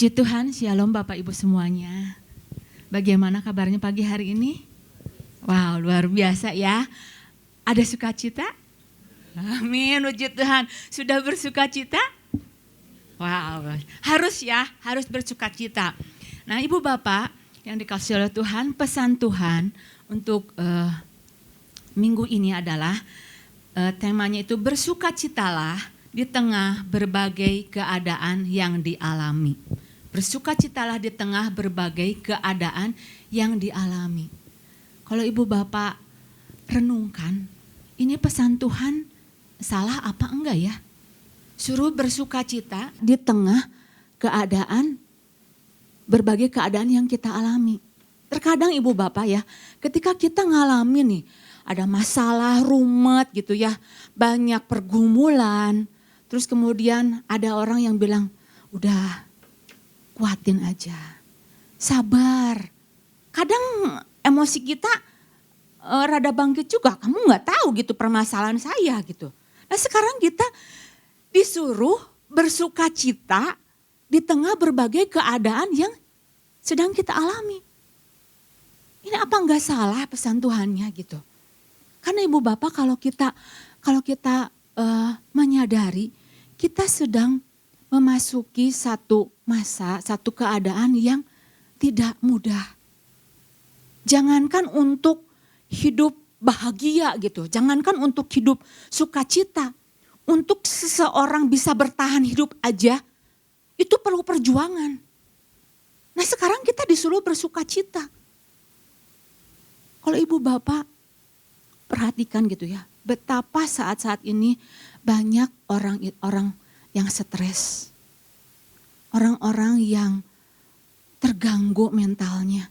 Puji Tuhan, shalom Bapak Ibu semuanya. Bagaimana kabarnya pagi hari ini? Wow, luar biasa ya. Ada sukacita? Amin, puji Tuhan. Sudah bersukacita? Wow, harus bersukacita. Nah, Ibu Bapak yang dikasihi oleh Tuhan, pesan Tuhan untuk minggu ini adalah temanya itu bersukacitalah di tengah berbagai keadaan yang dialami. Bersukacitalah di tengah berbagai keadaan yang dialami. Kalau Ibu Bapak renungkan, ini pesan Tuhan salah apa enggak ya? Suruh bersukacita di tengah keadaan, berbagai keadaan yang kita alami. Terkadang Ibu Bapak ya, ketika kita ngalamin nih, ada masalah rumet gitu ya, banyak pergumulan, terus kemudian ada orang yang bilang, udah kuatin aja, sabar. Kadang emosi kita rada bangkit juga, kamu gak tahu gitu permasalahan saya gitu. Nah sekarang kita disuruh bersukacita di tengah berbagai keadaan yang sedang kita alami. Ini apa gak salah pesan Tuhannya gitu. Karena Ibu Bapak kalau kita menyadari kita sedang memasuki satu masa, satu keadaan yang tidak mudah. Jangankan untuk hidup bahagia gitu, jangankan untuk hidup sukacita. Untuk seseorang bisa bertahan hidup aja, itu perlu perjuangan. Nah sekarang kita disuruh bersukacita. Kalau Ibu Bapak perhatikan gitu ya, betapa saat-saat ini banyak orang yang stres. Orang-orang yang terganggu mentalnya.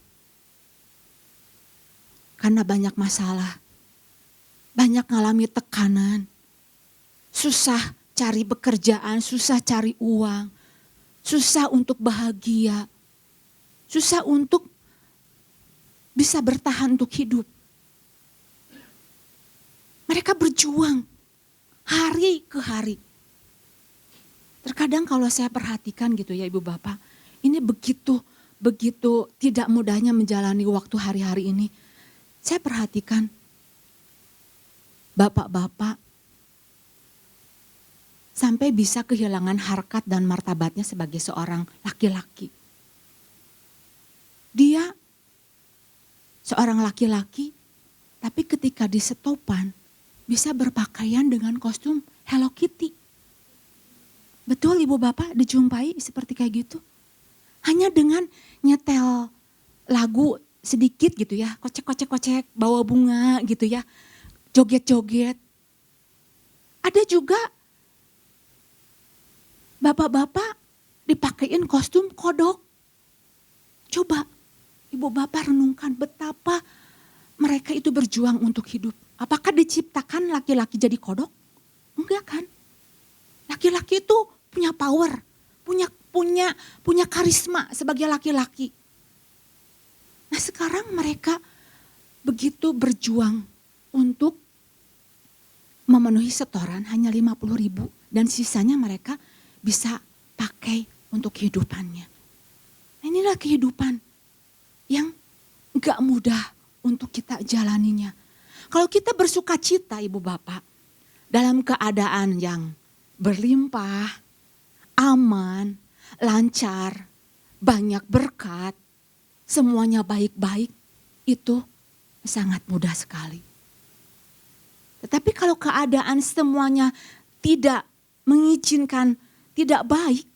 Karena banyak masalah. Banyak ngalami tekanan. Susah cari pekerjaan, susah cari uang. Susah untuk bahagia. Susah untuk bisa bertahan untuk hidup. Mereka berjuang hari ke hari. Terkadang kalau saya perhatikan gitu ya Ibu Bapak, ini begitu tidak mudahnya menjalani waktu hari-hari ini. Saya perhatikan bapak-bapak sampai bisa kehilangan harkat dan martabatnya sebagai seorang laki-laki. Dia seorang laki-laki, tapi ketika di setopan bisa berpakaian dengan kostum Hello Kitty. Betul Ibu Bapak dijumpai seperti kayak gitu. Hanya dengan nyetel lagu sedikit gitu ya, kocek-kocek, bawa bunga gitu ya, joget-joget. Ada juga bapak-bapak dipakein kostum kodok. Coba Ibu Bapak renungkan betapa mereka itu berjuang untuk hidup. Apakah diciptakan laki-laki jadi kodok? Enggak kan? Laki-laki itu punya power, punya karisma sebagai laki-laki. Nah sekarang mereka begitu berjuang untuk memenuhi setoran hanya 50.000 dan sisanya mereka bisa pakai untuk kehidupannya. Nah, inilah kehidupan yang gak mudah untuk kita jalaninya. Kalau kita bersukacita Ibu Bapak dalam keadaan yang berlimpah, aman, lancar, banyak berkat, semuanya baik-baik, itu sangat mudah sekali. Tetapi kalau keadaan semuanya tidak mengizinkan, tidak baik,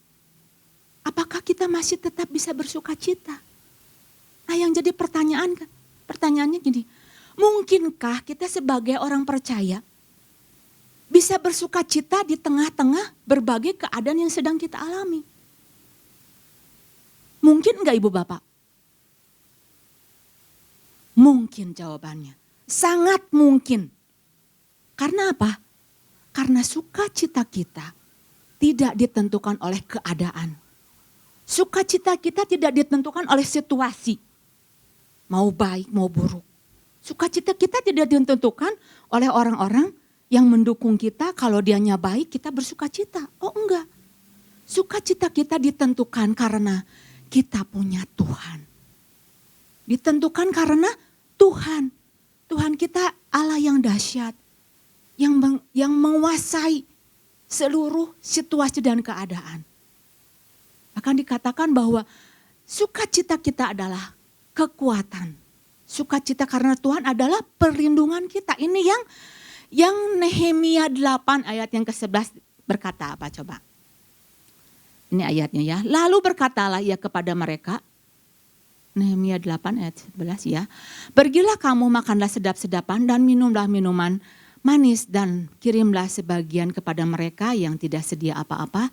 apakah kita masih tetap bisa bersukacita? Nah yang jadi pertanyaannya gini, mungkinkah kita sebagai orang percaya bisa bersukacita di tengah-tengah berbagai keadaan yang sedang kita alami? Mungkin enggak Ibu Bapak? Mungkin jawabannya. Sangat mungkin. Karena apa? Karena sukacita kita tidak ditentukan oleh keadaan. Sukacita kita tidak ditentukan oleh situasi. Mau baik, mau buruk. Sukacita kita tidak ditentukan oleh orang-orang yang mendukung kita, kalau dianya baik kita bersukacita. Oh enggak. Sukacita kita ditentukan karena kita punya Tuhan. Ditentukan karena Tuhan. Tuhan kita Allah yang dahsyat. Yang menguasai seluruh situasi dan keadaan. Akan dikatakan bahwa sukacita kita adalah kekuatan. Sukacita karena Tuhan adalah perlindungan kita. Ini yang Nehemia 8 ayat yang ke-11 berkata apa coba? Ini ayatnya ya. Lalu berkatalah ia kepada mereka, Nehemia 8 ayat 11 ya. Pergilah kamu makanlah sedap-sedapan dan minumlah minuman manis dan kirimlah sebagian kepada mereka yang tidak sedia apa-apa.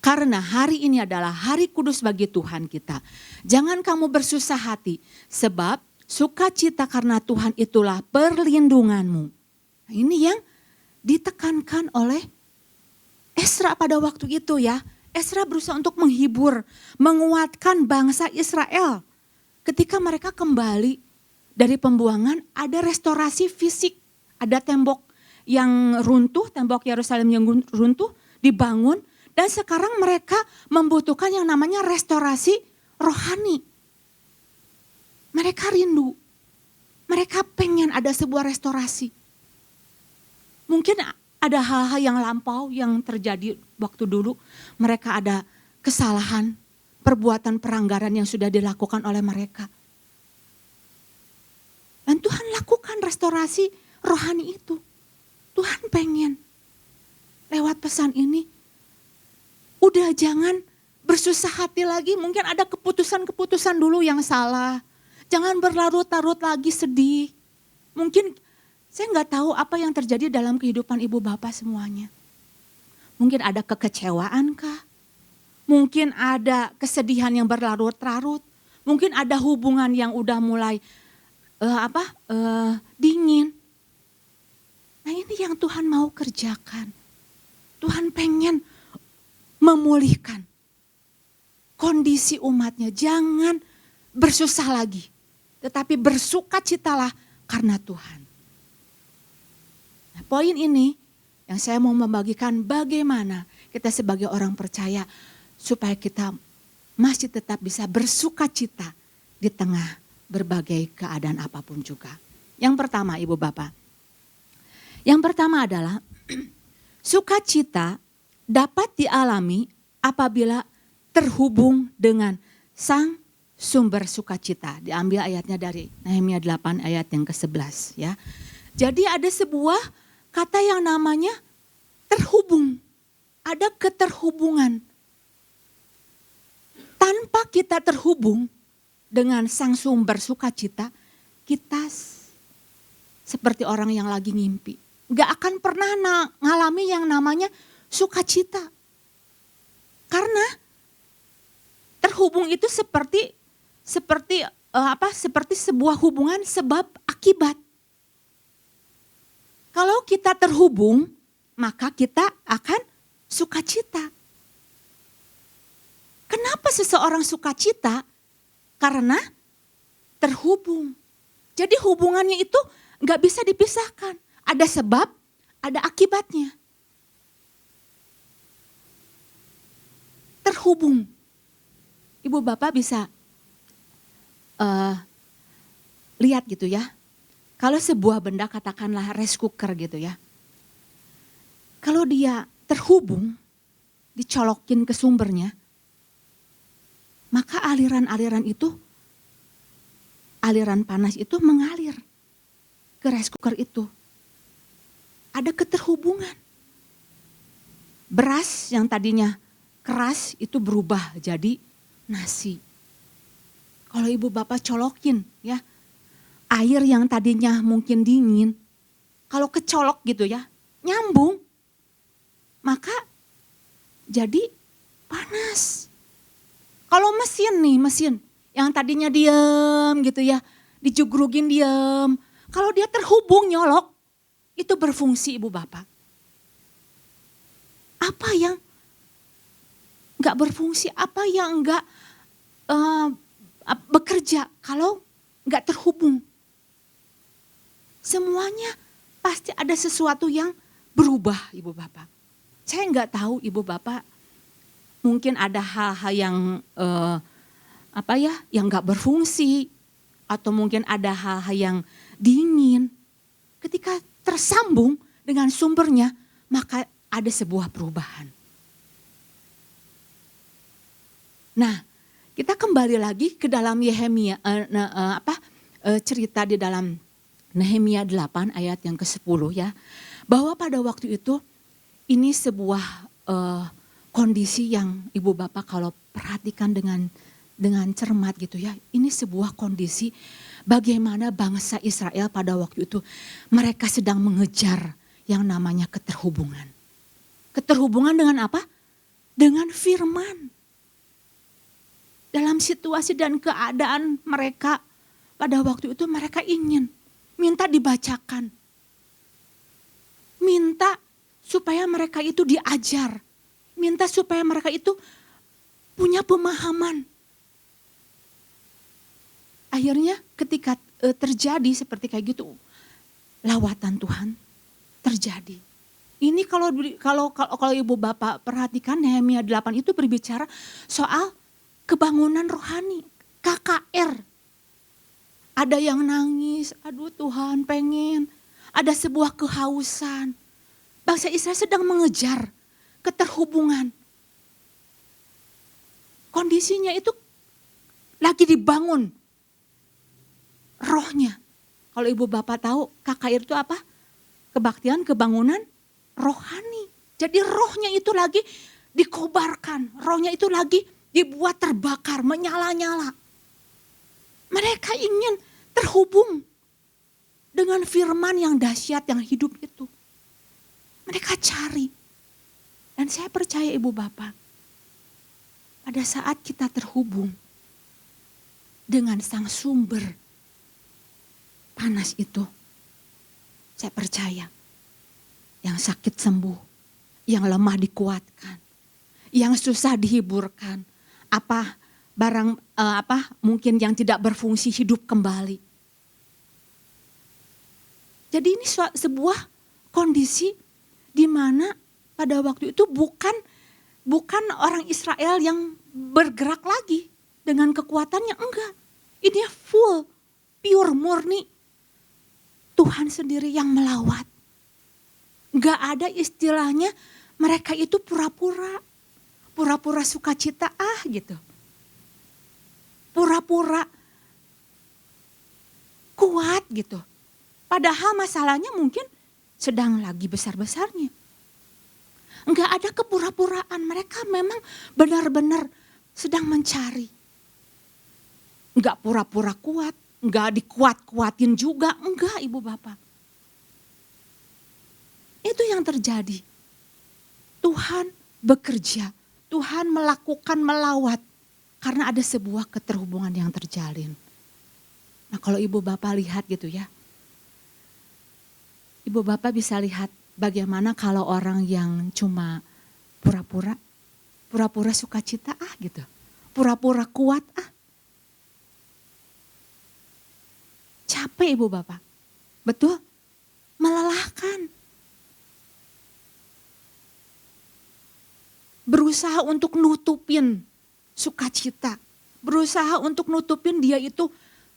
Karena hari ini adalah hari kudus bagi Tuhan kita. Jangan kamu bersusah hati sebab sukacita karena Tuhan itulah perlindunganmu. Nah, ini yang ditekankan oleh Ezra pada waktu itu ya. Ezra berusaha untuk menghibur, menguatkan bangsa Israel. Ketika mereka kembali dari pembuangan, ada restorasi fisik. Ada tembok yang runtuh, tembok Yerusalem yang runtuh, dibangun. Dan sekarang mereka membutuhkan yang namanya restorasi rohani. Mereka rindu. Mereka pengen ada sebuah restorasi. Mungkin ada hal-hal yang lampau yang terjadi waktu dulu. Mereka ada kesalahan, perbuatan pelanggaran yang sudah dilakukan oleh mereka. Dan Tuhan lakukan restorasi rohani itu. Tuhan pengen lewat pesan ini, udah jangan bersusah hati lagi. Mungkin ada keputusan-keputusan dulu yang salah. Jangan berlarut-larut lagi sedih. Mungkin saya nggak tahu apa yang terjadi dalam kehidupan ibu bapak semuanya. Mungkin ada kekecewaan kah? Mungkin ada kesedihan yang berlarut-larut. Mungkin ada hubungan yang udah mulai dingin. Nah ini yang Tuhan mau kerjakan. Tuhan pengen memulihkan kondisi umatnya. Jangan bersusah lagi. Tetapi bersukacitalah karena Tuhan. Nah, poin ini yang saya mau membagikan bagaimana kita sebagai orang percaya supaya kita masih tetap bisa bersukacita di tengah berbagai keadaan apapun juga. Yang pertama ibu bapak. Yang pertama adalah sukacita dapat dialami apabila terhubung dengan sang sumber sukacita. Diambil ayatnya dari Nehemia 8 ayat yang ke-11 ya. Jadi ada sebuah kata yang namanya terhubung. Ada keterhubungan. Tanpa kita terhubung dengan sang sumber sukacita, kita seperti orang yang lagi ngimpi. Gak akan pernah ngalami yang namanya sukacita. Karena terhubung itu seperti sebuah hubungan sebab akibat. Kalau kita terhubung, maka kita akan sukacita. Kenapa seseorang sukacita? Karena terhubung. Jadi hubungannya itu gak bisa dipisahkan. Ada sebab, ada akibatnya. Terhubung. Ibu bapak bisa lihat gitu ya. Kalau sebuah benda katakanlah rice cooker gitu ya. Kalau dia terhubung, dicolokin ke sumbernya, maka aliran-aliran itu, aliran panas itu mengalir ke rice cooker itu. Ada keterhubungan. Beras yang tadinya keras itu berubah jadi nasi. Kalau ibu bapak colokin ya, air yang tadinya mungkin dingin, kalau kecolok gitu ya, nyambung, maka jadi panas. Kalau mesin yang tadinya diam gitu ya, dijugrugin diam, kalau dia terhubung nyolok, itu berfungsi ibu bapak. Apa yang gak berfungsi, apa yang gak bekerja kalau gak terhubung. Semuanya pasti ada sesuatu yang berubah ibu bapak. Saya gak tahu ibu bapak mungkin ada hal-hal yang yang nggak berfungsi, atau mungkin ada hal-hal yang dingin. Ketika tersambung dengan sumbernya, maka ada sebuah perubahan. Nah, kita kembali lagi ke dalam Yehemia, cerita di dalam Nehemia 8 ayat yang ke-10 ya. Bahwa pada waktu itu ini sebuah kondisi yang Ibu Bapak kalau perhatikan dengan cermat gitu ya. Ini sebuah kondisi bagaimana bangsa Israel pada waktu itu mereka sedang mengejar yang namanya keterhubungan. Keterhubungan dengan apa? Dengan firman. Dalam situasi dan keadaan mereka pada waktu itu mereka ingin minta dibacakan. Minta supaya mereka itu diajar. Minta supaya mereka itu punya pemahaman. Akhirnya ketika terjadi seperti kayak gitu, lawatan Tuhan terjadi. Ini kalau Ibu Bapak perhatikan Nehemia 8 itu berbicara soal kebangunan rohani, KKR. Ada yang nangis, aduh Tuhan pengen. Ada sebuah kehausan. Bangsa Israel sedang mengejar keterhubungan. Kondisinya itu lagi dibangun rohnya. Kalau Ibu Bapak tahu KKR itu apa? Kebaktian, kebangunan rohani. Jadi rohnya itu lagi dikobarkan. Rohnya itu lagi dibuat terbakar, menyala-nyala. Mereka ingin terhubung dengan firman yang dahsyat, yang hidup itu. Mereka cari. Dan saya percaya Ibu Bapak, pada saat kita terhubung dengan sang sumber panas itu, saya percaya yang sakit sembuh, yang lemah dikuatkan, yang susah dihiburkan, mungkin yang tidak berfungsi hidup kembali. Jadi ini sebuah kondisi di mana pada waktu itu bukan orang Israel yang bergerak lagi dengan kekuatannya, enggak. Ini full, pure, murni. Tuhan sendiri yang melawat. Enggak ada istilahnya mereka itu pura-pura sukacita gitu. Pura-pura kuat gitu. Padahal masalahnya mungkin sedang lagi besar-besarnya. Enggak ada kepura-puraan, mereka memang benar-benar sedang mencari. Enggak pura-pura kuat, enggak dikuat-kuatin juga, enggak Ibu Bapak. Itu yang terjadi. Tuhan bekerja, Tuhan melakukan melawat karena ada sebuah keterhubungan yang terjalin. Nah kalau Ibu Bapak lihat gitu ya, Ibu Bapak bisa lihat bagaimana kalau orang yang cuma pura-pura sukacita gitu, pura-pura kuat capek Ibu Bapak, betul, melelahkan. Berusaha untuk nutupin sukacita. Berusaha untuk nutupin dia itu,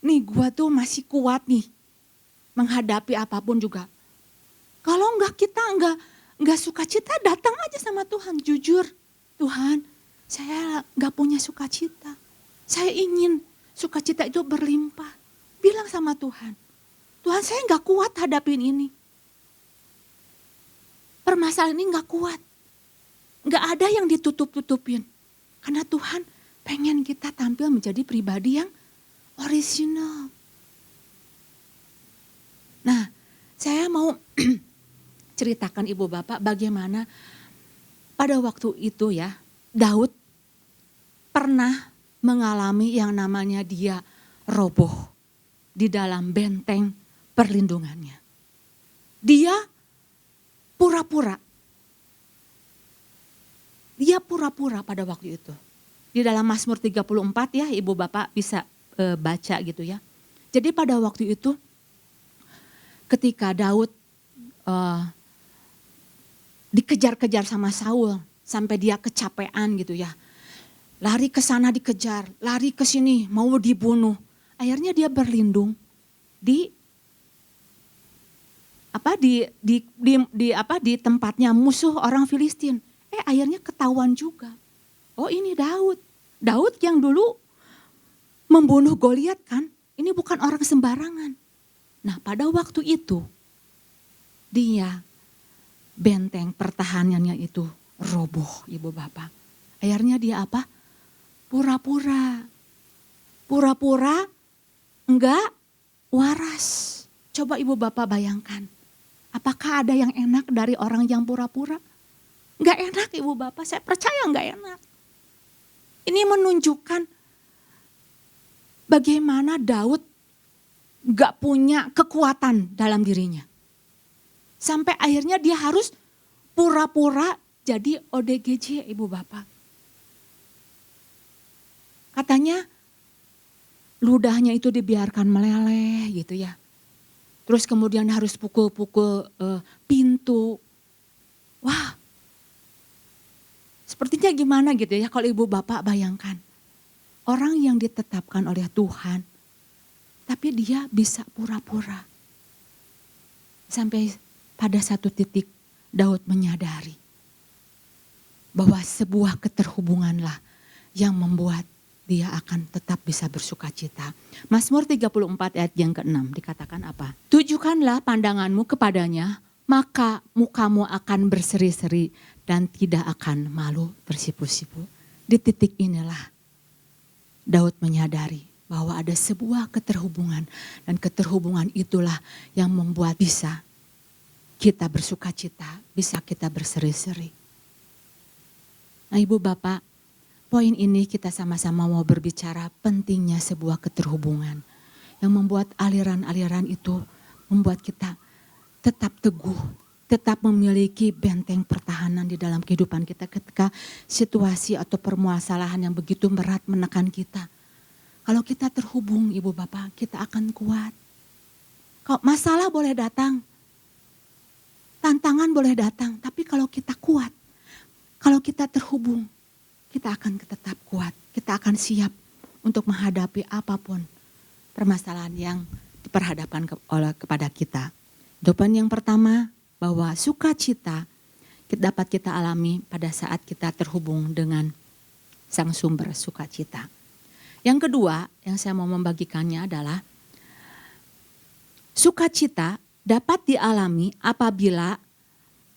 nih gua tuh masih kuat nih. Menghadapi apapun juga. Kalau kita enggak sukacita, datang aja sama Tuhan. Jujur, Tuhan saya enggak punya sukacita. Saya ingin sukacita itu berlimpah. Bilang sama Tuhan, Tuhan saya enggak kuat hadapin ini. Permasalahan ini enggak kuat. Enggak ada yang ditutup-tutupin. Karena Tuhan pengen kita tampil menjadi pribadi yang orisinal. Nah, saya mau ceritakan Ibu Bapak bagaimana pada waktu itu ya, Daud pernah mengalami yang namanya dia roboh di dalam benteng perlindungannya. Dia pura-pura. Dia pura-pura pada waktu itu. Di dalam Mazmur 34 ya, Ibu Bapak bisa baca gitu ya. Jadi pada waktu itu ketika Daud dikejar-kejar sama Saul, sampai dia kecapean gitu ya. Lari ke sana dikejar, lari ke sini mau dibunuh. Akhirnya dia berlindung di tempatnya musuh orang Filistin. Akhirnya ketahuan juga. Oh, ini Daud. Daud yang dulu membunuh Goliat kan. Ini bukan orang sembarangan. Nah, pada waktu itu dia benteng pertahanannya itu roboh, Ibu Bapak. Akhirnya dia apa? Pura-pura enggak waras. Coba Ibu Bapak bayangkan. Apakah ada yang enak dari orang yang pura-pura? Enggak enak Ibu Bapak, saya percaya enggak enak. Ini menunjukkan bagaimana Daud enggak punya kekuatan dalam dirinya. Sampai akhirnya dia harus pura-pura jadi ODGJ Ibu Bapak. Katanya ludahnya itu dibiarkan meleleh gitu ya. Terus kemudian harus pukul-pukul pintu. Wah, sepertinya gimana gitu ya kalau Ibu Bapak bayangkan. Orang yang ditetapkan oleh Tuhan, tapi dia bisa pura-pura. Sampai pada satu titik Daud menyadari bahwa sebuah keterhubunganlah yang membuat dia akan tetap bisa bersuka cita. Mazmur 34 ayat yang ke-6 dikatakan apa? Tujukanlah pandanganmu kepadanya, maka mukamu akan berseri-seri dan tidak akan malu tersipu-sipu. Di titik inilah Daud menyadari bahwa ada sebuah keterhubungan dan keterhubungan itulah yang membuat bisa kita bersuka cita, bisa kita berseri-seri. Nah, Ibu Bapak, poin ini kita sama-sama mau berbicara pentingnya sebuah keterhubungan yang membuat aliran-aliran itu membuat kita tetap teguh, tetap memiliki benteng pertahanan di dalam kehidupan kita ketika situasi atau permasalahan yang begitu berat menekan kita. Kalau kita terhubung Ibu Bapak, kita akan kuat. Kalau masalah boleh datang, tantangan boleh datang, tapi kalau kita kuat, kalau kita terhubung, kita akan tetap kuat, kita akan siap untuk menghadapi apapun permasalahan yang diperhadapkan kepada kita. Jawaban yang pertama, bahwa sukacita dapat kita alami pada saat kita terhubung dengan sang sumber sukacita. Yang kedua yang saya mau membagikannya adalah sukacita dapat dialami apabila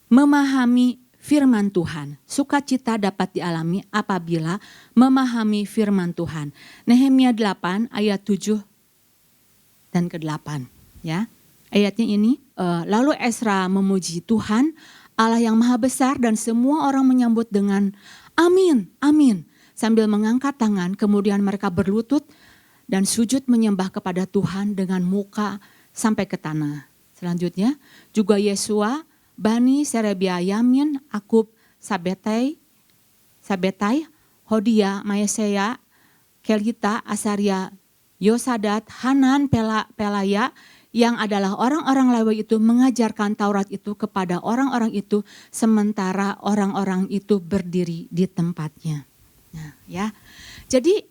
memahami firman Tuhan. Sukacita dapat dialami apabila memahami firman Tuhan. Nehemia 8 ayat 7 dan ke-8 ya. Ayatnya ini, lalu Ezra memuji Tuhan, Allah yang maha besar dan semua orang menyambut dengan amin, amin. Sambil mengangkat tangan, kemudian mereka berlutut dan sujud menyembah kepada Tuhan dengan muka sampai ke tanah. Selanjutnya, juga Yesua, Bani, Serebia, Yamin, Akub, Sabetai, Hodia, Maesea, Kelita, Asaria, Yosadat, Hanan, Pelaya, yang adalah orang-orang Lewi itu mengajarkan Taurat itu kepada orang-orang itu sementara orang-orang itu berdiri di tempatnya. Nah, ya. Jadi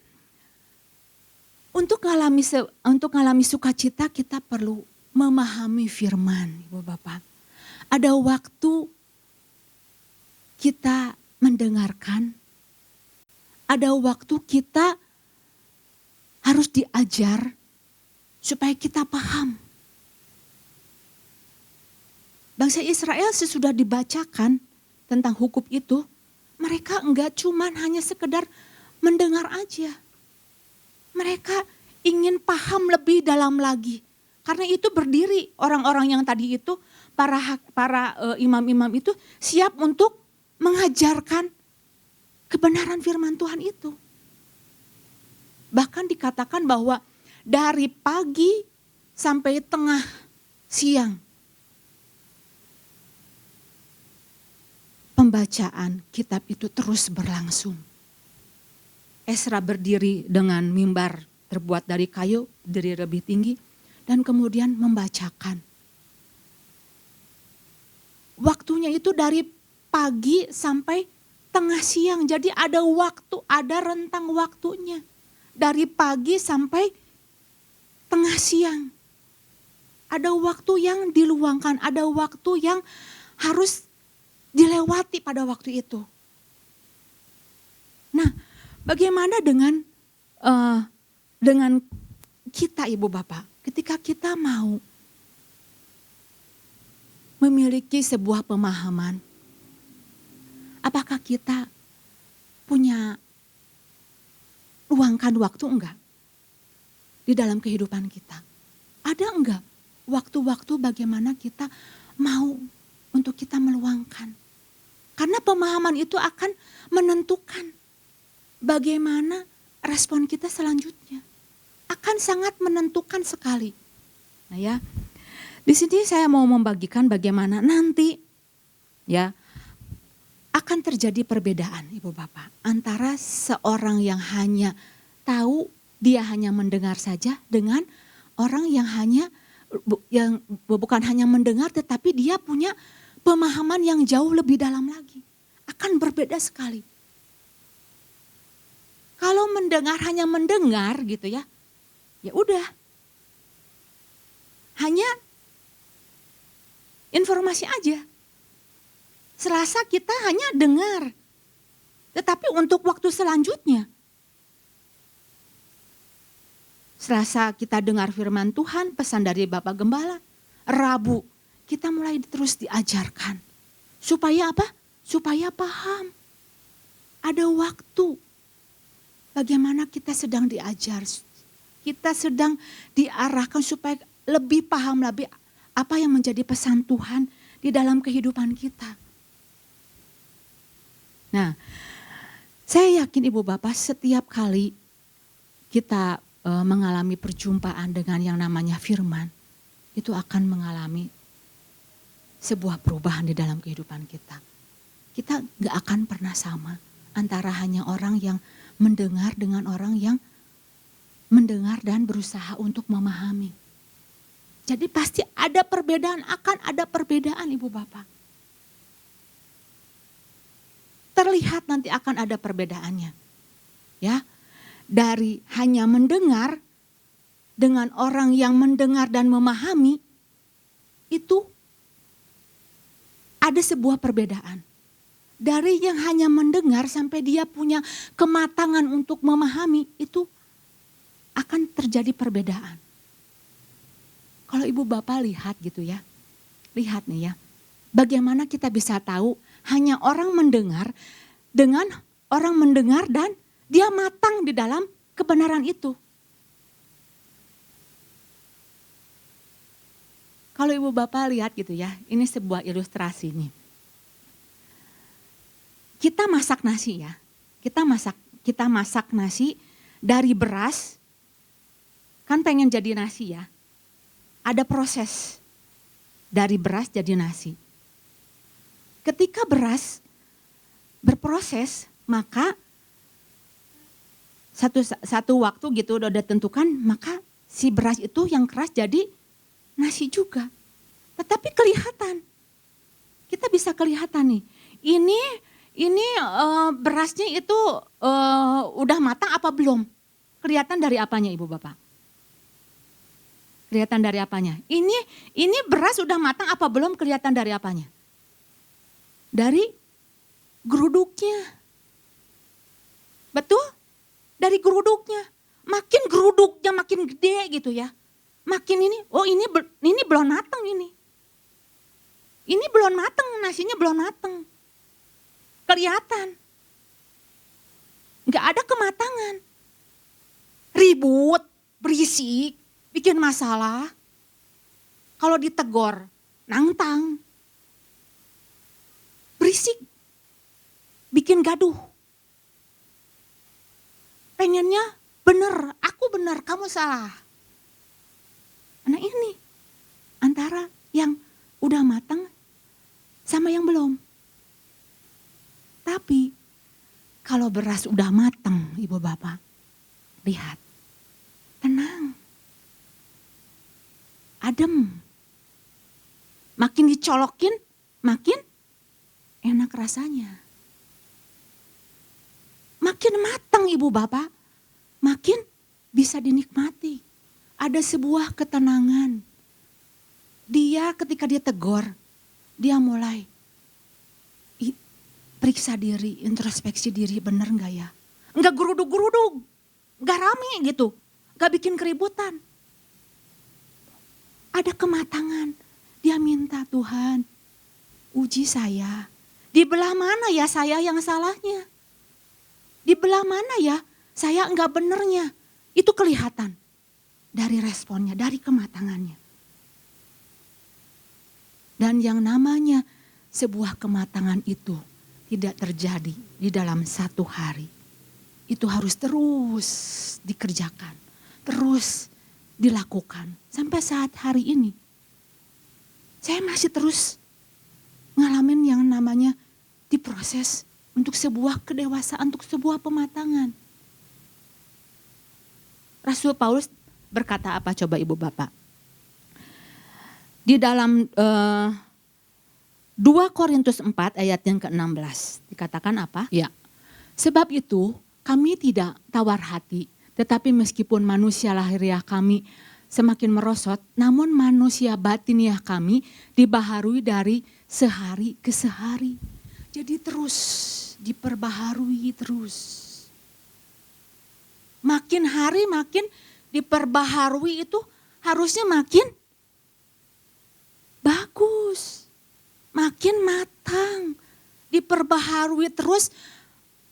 untuk mengalami sukacita kita perlu memahami firman, Ibu Bapak. Ada waktu kita mendengarkan, ada waktu kita harus diajar supaya kita paham. Bangsa Israel sesudah dibacakan tentang hukum itu, mereka enggak cuman hanya sekedar mendengar aja. Mereka ingin paham lebih dalam lagi. Karena itu berdiri orang-orang yang tadi itu, para imam-imam itu siap untuk mengajarkan kebenaran firman Tuhan itu. Bahkan dikatakan bahwa dari pagi sampai tengah siang, pembacaan kitab itu terus berlangsung. Ezra berdiri dengan mimbar terbuat dari kayu, berdiri lebih tinggi, dan kemudian membacakan. Waktunya itu dari pagi sampai tengah siang. Jadi ada waktu, ada rentang waktunya. Dari pagi sampai tengah siang. Ada waktu yang diluangkan, ada waktu yang harus dilewati pada waktu itu. Nah, bagaimana dengan kita Ibu Bapak? Ketika kita mau memiliki sebuah pemahaman, apakah kita punya luangkan waktu enggak di dalam kehidupan kita? Ada enggak waktu-waktu bagaimana kita mau untuk kita meluangkan? Karena pemahaman itu akan menentukan bagaimana respon kita selanjutnya. Akan sangat menentukan sekali. Nah ya, di sini saya mau membagikan bagaimana nanti ya akan terjadi perbedaan Ibu Bapak antara seorang yang hanya tahu, dia hanya mendengar saja dengan orang yang bukan hanya mendengar tetapi dia punya pemahaman yang jauh lebih dalam lagi. Akan berbeda sekali. Kalau mendengar hanya mendengar gitu ya, ya udah. Hanya informasi aja. Serasa kita hanya dengar. Tetapi untuk waktu selanjutnya, serasa kita dengar firman Tuhan, pesan dari Bapak Gembala, Rabu kita mulai terus diajarkan. Supaya apa? Supaya paham. Ada waktu. Bagaimana kita sedang diajar. Kita sedang diarahkan supaya lebih paham lebih apa yang menjadi pesan Tuhan di dalam kehidupan kita. Nah, saya yakin Ibu Bapak setiap kali kita mengalami perjumpaan dengan yang namanya firman, itu akan mengalami sebuah perubahan di dalam kehidupan kita. Kita gak akan pernah sama antara hanya orang yang mendengar dengan orang yang mendengar dan berusaha untuk memahami. Jadi pasti ada perbedaan, akan ada perbedaan Ibu Bapak. Terlihat nanti akan ada perbedaannya. Ya, dari hanya mendengar dengan orang yang mendengar dan memahami, itu ada sebuah perbedaan. Dari yang hanya mendengar sampai dia punya kematangan untuk memahami, itu akan terjadi perbedaan. Kalau Ibu Bapak lihat gitu ya, lihat nih ya, bagaimana kita bisa tahu hanya orang mendengar dengan orang mendengar dan dia matang di dalam kebenaran itu. Kalau Ibu Bapak lihat gitu ya, ini sebuah ilustrasi nih. Kita masak nasi ya, kita masak nasi dari beras, kan pengen jadi nasi ya. Ada proses dari beras jadi nasi. Ketika beras berproses, maka satu waktu gitu udah tentukan, maka si beras itu yang keras jadi nasi juga. Tetapi kelihatan, kita bisa kelihatan nih, ini berasnya itu udah matang apa belum? Kelihatan dari apanya Ibu Bapak? Kelihatan dari apanya? Ini beras udah matang apa belum, kelihatan dari apanya? Dari geruduknya. Betul? Dari geruduknya. Makin geruduknya makin gede gitu ya. Makin ini, oh ini belum matang ini. Ini belum matang, nasinya belum matang. Kelihatan. Enggak ada kematangan. Ribut, berisik, bikin masalah. Kalau ditegor, nantang. Berisik, bikin gaduh. Pengennya benar, aku benar, kamu salah. Nah ini antara yang udah matang sama yang belum. Tapi kalau beras udah matang Ibu Bapak, lihat, tenang, adem. Makin dicolokin, makin enak rasanya. makin matang Ibu Bapak, makin bisa dinikmati. Ada sebuah ketenangan. Dia ketika dia tegur, dia mulai periksa diri, introspeksi diri, bener gak ya? Enggak geruduk-geruduk, enggak rame gitu, enggak bikin keributan. Ada kematangan, dia minta Tuhan, uji saya. Di belah mana ya saya yang salahnya? Di belah mana ya saya enggak benernya? Itu kelihatan dari responnya, dari kematangannya. Dan yang namanya sebuah kematangan itu tidak terjadi di dalam satu hari. Itu harus terus dikerjakan, terus dilakukan. Sampai saat hari ini, saya masih terus ngalamin yang namanya diproses untuk sebuah kedewasaan, untuk sebuah pematangan. Rasul Paulus berkata apa coba Ibu Bapak? Di dalam 2 Korintus 4 ayat yang ke-16 dikatakan apa? Ya. Sebab itu kami tidak tawar hati, tetapi meskipun manusia lahiriah kami semakin merosot, namun manusia batiniah kami dibaharui dari sehari ke sehari. Jadi terus diperbaharui terus. Makin hari makin diperbaharui itu harusnya makin bagus. Makin matang, diperbaharui terus,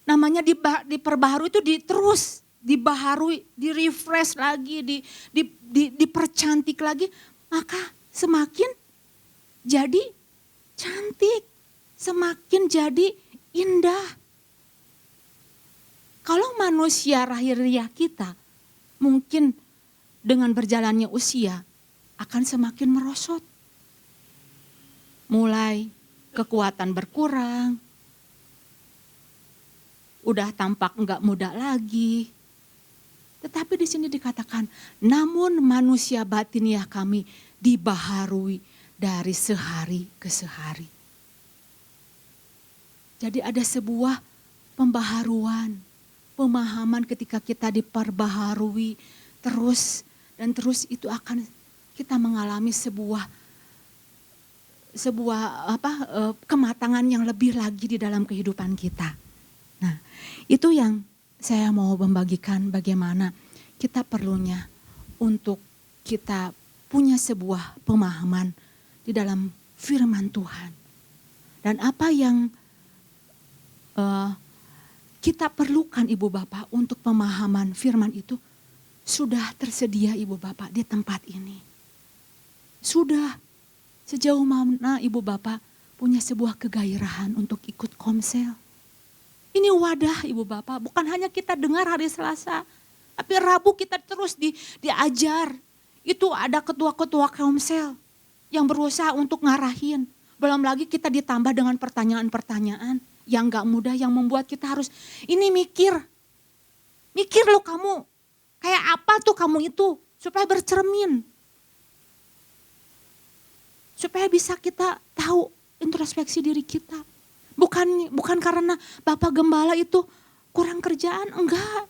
namanya diperbaharui itu terus dibaharui, di-refresh lagi, dipercantik lagi, maka semakin jadi cantik, semakin jadi indah. Kalau manusia lahiriah kita, mungkin dengan berjalannya usia akan semakin merosot. Mulai kekuatan berkurang, udah tampak enggak muda lagi. Tetapi di sini dikatakan, namun manusia batiniah kami dibaharui dari sehari ke sehari. Jadi ada sebuah pembaharuan, pemahaman ketika kita diperbaharui terus dan terus itu akan kita mengalami sebuah kematangan yang lebih lagi di dalam kehidupan kita. Nah, itu yang saya mau membagikan bagaimana kita perlunya untuk kita punya sebuah pemahaman di dalam firman Tuhan. Dan apa yang kita perlukan Ibu Bapak untuk pemahaman firman itu sudah tersedia Ibu Bapak di tempat ini. Sudah. Sejauh mana Ibu Bapak punya sebuah kegairahan untuk ikut komsel. Ini wadah Ibu Bapak, bukan hanya kita dengar hari Selasa. Tapi Rabu kita terus diajar. Itu ada ketua-ketua komsel yang berusaha untuk ngarahin. Belum lagi kita ditambah dengan pertanyaan-pertanyaan yang gak mudah, yang membuat kita harus ini mikir. Mikir loh kamu, kayak apa tuh kamu itu, supaya bercermin. Supaya bisa kita tahu introspeksi diri kita. Bukan karena Bapak Gembala itu kurang kerjaan, enggak.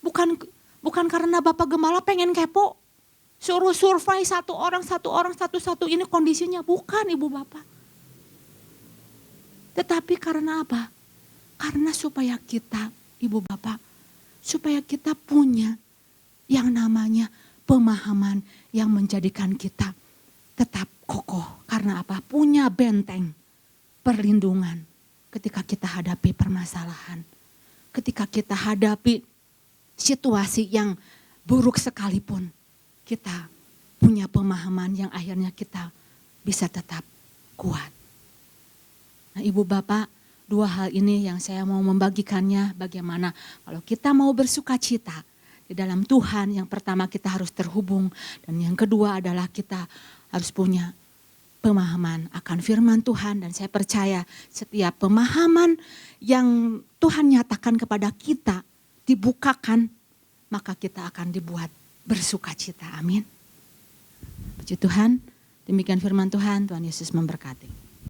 Bukan karena Bapak Gembala pengen kepo. Suruh survei satu orang, satu-satu ini kondisinya. Bukan Ibu Bapak. Tetapi karena apa? Karena supaya kita, Ibu Bapak, supaya kita punya yang namanya pemahaman yang menjadikan kita tetap kokoh. Karena apa? Punya benteng perlindungan ketika kita hadapi permasalahan. Ketika kita hadapi situasi yang buruk sekalipun. Kita punya pemahaman yang akhirnya kita bisa tetap kuat. Nah Ibu Bapak, dua hal ini yang saya mau membagikannya. Bagaimana kalau kita mau bersukacita di dalam Tuhan, yang pertama kita harus terhubung. Dan yang kedua adalah kita harus punya pemahaman akan firman Tuhan. Dan saya percaya setiap pemahaman yang Tuhan nyatakan kepada kita dibukakan, maka kita akan dibuat bersukacita. Amin. Puji Tuhan, demikian firman Tuhan. Tuhan Yesus memberkati.